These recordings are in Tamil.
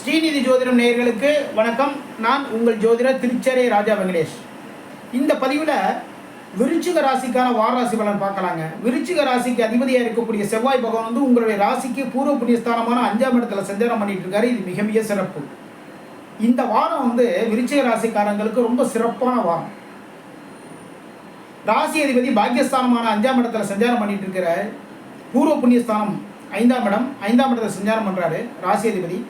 ஸ்ரீநிதி ஜோதிடம் நேயர்களுக்கு வணக்கம். நான் உங்கள் ஜோதிடர் திருச்சேரை ராஜா வெங்கடேஷ். இந்த பதிவில் விருச்சிக ராசிக்கான வார ராசி பலன் பார்க்கலாங்க. விருச்சிக ராசிக்கு அதிபதியாக இருக்கக்கூடிய செவ்வாய் பகவான் வந்து உங்களுடைய ராசிக்கு பூர்வ புண்ணியஸ்தானமான 5ஆம் இடத்துல சஞ்சாரம் பண்ணிட்டு இருக்காரு. இது மிக மிக சிறப்பு. இந்த வாரம் வந்து விருச்சிக ராசிக்காரங்களுக்கு ரொம்ப சிறப்பான வாரம். ராசி அதிபதி பாக்கியஸ்தானமான 5ஆம் இடத்துல சஞ்சாரம் பண்ணிட்டு இருக்கிற பூர்வ புண்ணியஸ்தானம் 5ஆம் இடத்துல சஞ்சாரம் பண்ணுறாரு. ராசி அதிபதி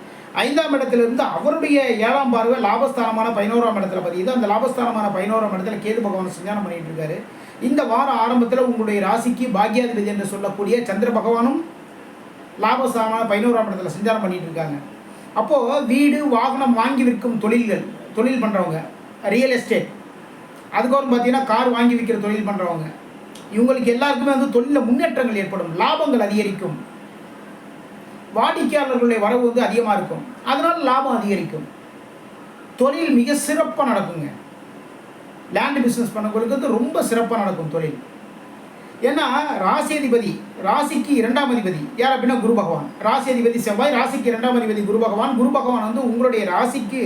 5ஆம் இடத்திலிருந்து அவருடைய 7ஆம் பார்வை லாபஸ்தானமான 11ஆம் இடத்துல பதியுது. அந்த லாபஸ்தானமான 11ஆம் இடத்துல கேது பகவான் சஞ்சாரம் பண்ணிட்டு இருக்காரு. இந்த வார ஆரம்பத்தில் உங்களுடைய ராசிக்கு பாக்கியாதிபதி என்று சொல்லக்கூடிய சந்திர பகவானும் லாபஸ்தானமான 11ஆம் இடத்துல சஞ்சாரம் பண்ணிட்டு இருக்காங்க. அப்போது வீடு வாகனம் வாங்கி விற்கும் தொழில் பண்ணுறவங்க, ரியல் எஸ்டேட், அதுக்கப்புறம் பார்த்தீங்கன்னா கார் வாங்கி விற்கிற தொழில் பண்ணுறவங்க, இவங்களுக்கு எல்லாருக்குமே வந்து தொழிலில் முன்னேற்றங்கள் ஏற்படும், லாபங்கள் அதிகரிக்கும், வாடிக்கையாளர்களுடைய வரவு வந்து அதிகமாக இருக்கும், அதனால் லாபம் அதிகரிக்கும், தொழில் மிக சிறப்பாக நடக்குங்க. லேண்ட் பிஸ்னஸ் பண்ணவங்களுக்கு வந்து ரொம்ப சிறப்பாக நடக்கும் தொழில். ஏன்னா ராசி அதிபதி, ராசிக்கு 2ஆம் அதிபதி யார் அப்படின்னா குரு பகவான். ராசி அதிபதி செவ்வாய், ராசிக்கு 2ஆம் அதிபதி குரு பகவான். குரு பகவான் வந்து உங்களுடைய ராசிக்கு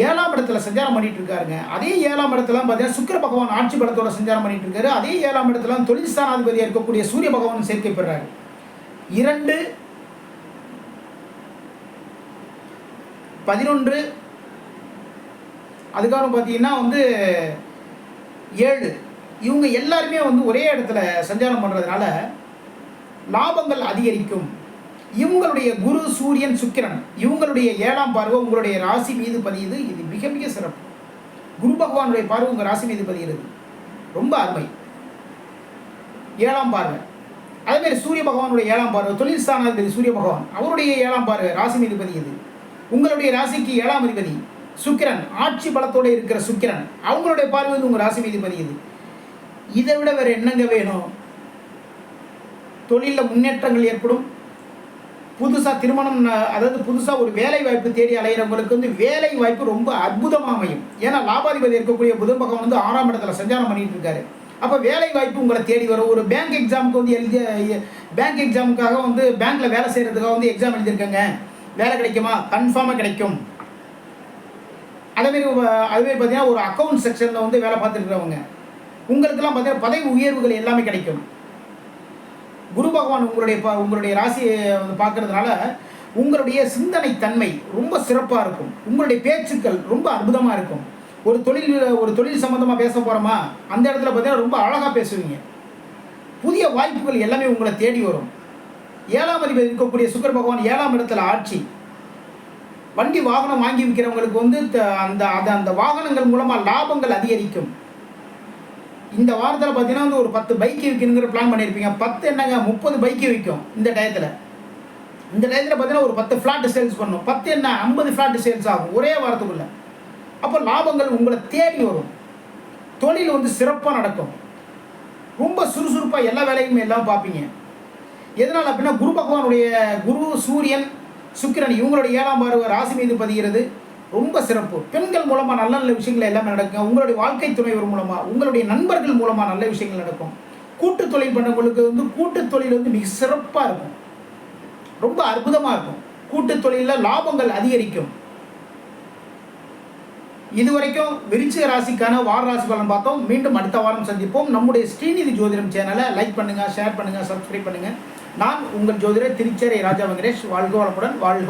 7ஆம் இடத்துல சஞ்சாரம் பண்ணிட்டு இருக்காருங்க. அதே 7ஆம் இடத்துல பார்த்தீங்கன்னா சுக்கிர பகவான் ஆட்சி பலத்தோட சஞ்சாரம் பண்ணிட்டு இருக்காரு. அதே 7ஆம் இடத்துல தொழில் ஸ்தானாதிபதியாக இருக்கக்கூடிய சூரிய பகவான் சேர்க்கை பெறாரு. 2, 11, அதுக்கப்புறம் பார்த்தீங்கன்னா வந்து 7, இவங்க எல்லாருமே வந்து ஒரே இடத்துல சஞ்சாரம் பண்ணுறதுனால லாபங்கள் அதிகரிக்கும். இவங்களுடைய குரு சூரியன் சுக்கிரன் இவங்களுடைய 7ஆம் பார்வை உங்களுடைய ராசி மீது பதியுது. இது மிக மிக சிறப்பு. குரு பகவானுடைய பார்வை உங்கள் ராசி மீது பதிகிறது, ரொம்ப அருமை. 7ஆம் பார்வை. அதேமாதிரி சூரிய பகவானுடைய 7ஆம் பார்வை, தொழில் ஸ்தானாதிபதி சூரிய பகவான் அவருடைய 7ஆம் பார்வை ராசி மீது பதியுது. உங்களுடைய ராசிக்கு 7ஆம் அதிபதி சுக்கிரன் ஆட்சி பலத்தோடு இருக்கிற சுக்கிரன் அவங்களுடைய பார்வை வந்து உங்கள் ராசி மீது பதியுது. இதை விட வேறு என்னங்க வேணும்? தொழிலில் முன்னேற்றங்கள் ஏற்படும். புதுசாக திருமணம், அதாவது புதுசாக ஒரு வேலை வாய்ப்பு தேடி அலைகிறவங்களுக்கு வந்து வேலை வாய்ப்பு ரொம்ப அற்புதமாக அமையும். ஏன்னா லாபாதிபதி இருக்கக்கூடிய புதன் பகவான் வந்து 6ஆம் இடத்துல சஞ்சாரம் பண்ணிட்டு இருக்காரு. அப்போ வேலை வாய்ப்பு உங்களை தேடி வரும். ஒரு பேங்க் எக்ஸாமுக்கு வந்து பேங்க் எக்ஸாமுக்காக வந்து பேங்க்கில் வேலை செய்கிறதுக்காக வந்து எக்ஸாம் எழுதியிருக்கேங்க, வேலை கிடைக்குமா? கன்ஃபார்மாக கிடைக்கும். அதேமாரி பார்த்தீங்கன்னா ஒரு அக்கௌண்ட் செக்ஷனில் வந்து வேலை பார்த்துருக்கிறவங்க உங்களுக்கெல்லாம் பார்த்தீங்கன்னா பதவி உயர்வுகள் எல்லாமே கிடைக்கும். குரு பகவான் உங்களுடைய ராசியை வந்து பார்க்கறதுனால உங்களுடைய சிந்தனை தன்மை ரொம்ப சிறப்பாக இருக்கும். உங்களுடைய பேச்சுக்கள் ரொம்ப அற்புதமாக இருக்கும். ஒரு தொழில் சம்மந்தமாக பேச போகிறோமா, அந்த இடத்துல பார்த்தீங்கன்னா ரொம்ப அழகாக பேசுவீங்க. புதிய வாய்ப்புகள் எல்லாமே உங்களை தேடி வரும். 7ஆம் அதிபதி இருக்கக்கூடிய சுக்கிர பகவான் 7ஆம் இடத்துல ஆட்சி. வண்டி வாகனம் வாங்கி விற்கிறவங்களுக்கு வந்து அந்த வாகனங்கள் மூலமாக லாபங்கள் அதிகரிக்கும். இந்த வாரத்தில் பார்த்தீங்கன்னா வந்து ஒரு 10 பைக்கு விற்கணுங்கிற பிளான் பண்ணியிருப்பீங்க. 10 என்னங்க 30 பைக்கு விற்கும் இந்த டயத்தில். பார்த்தீங்கன்னா ஒரு 10 ஃப்ளாட்டு சேல்ஸ் பண்ணும். 10 என்ன 50 ஃப்ளாட்டு சேல்ஸ் ஆகும் ஒரே வாரத்துக்குள்ளே. அப்போ லாபங்கள் உங்களை தேடி வரும். தொழில் வந்து சிறப்பாக நடக்கும். ரொம்ப சுறுசுறுப்பாக எல்லா வேலையுமே எல்லாம் பார்ப்பீங்க. எதனால் அப்படின்னா குரு பகவானுடைய குரு சூரியன் சுக்கிரன் இவங்களுடைய 7ஆம் பார்வை ராசி மீது பதிகிறது. ரொம்ப சிறப்பு. பெண்கள் மூலமாக நல்ல நல்ல விஷயங்கள் எல்லாமே நடக்கும். உங்களுடைய வாழ்க்கை துணைவர் மூலமாக, உங்களுடைய நண்பர்கள் மூலமாக நல்ல விஷயங்கள் நடக்கும். கூட்டு தொழில் பண்ணவங்களுக்கு வந்து கூட்டு தொழில் வந்து மிக சிறப்பாக இருக்கும், ரொம்ப அற்புதமாக இருக்கும். கூட்டு தொழிலில் லாபங்கள் அதிகரிக்கும். இதுவரைக்கும் விருச்சிக ராசிக்கான வார ராசி பலன் பார்த்தோம். மீண்டும் அடுத்த வாரம் சந்திப்போம். நம்முடைய ஸ்ரீநிதி ஜோதிடம் சேனலை லைக் பண்ணுங்கள், ஷேர் பண்ணுங்கள், சப்ஸ்கிரைப் பண்ணுங்கள். நான் உங்கள் ஜோதிடர் திருச்சேரை ராஜா வெங்கடேஷ். வாழ்க வளமுடன், வாழ்க